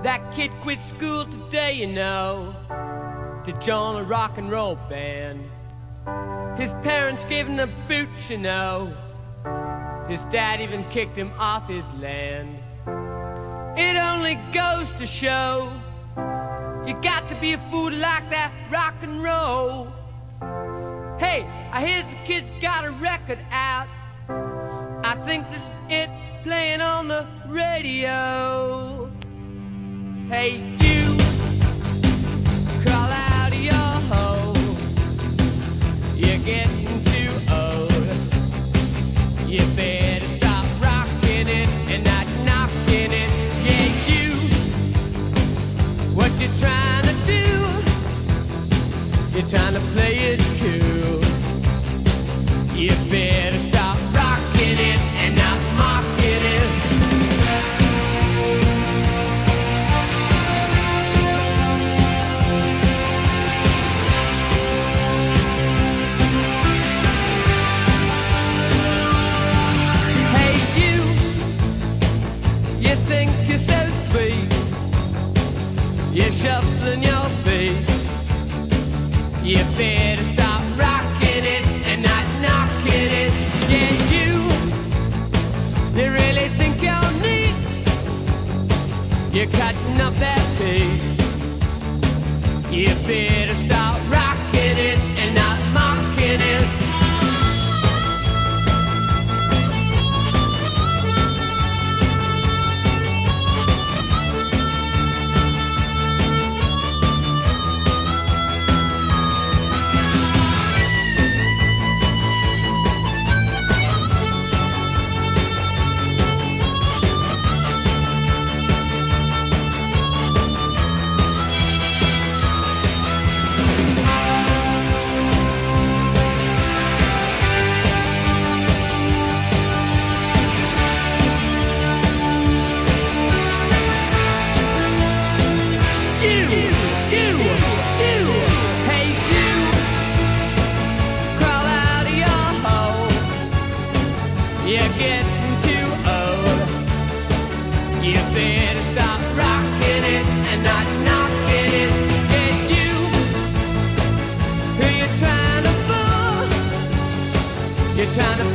That kid quit school today, you know, to join a rock and roll band. His parents gave him the boot, you know. His dad even kicked him off his land. It only goes to show you got to be a fool to like that rock and roll. Hey, I hear the kid's got a record out. I think this is it playing on the radio. Hey, you, crawl out of your hole. You're getting too old. You better stop rocking it and not knocking it. Yeah, you, what you trying to do? You're trying to play it cool. You better stop rocking it and not mocking it. Hey you think you're so sweet. You're shuffling your feet. You better stop rocking it and not knocking it. Yeah, you really think you're neat. You're cutting up that piece. You better stop rocking it and not mocking it. You're getting too old. You better stop rocking it and not knocking it. Yeah, you, who you trying to fool? You're trying to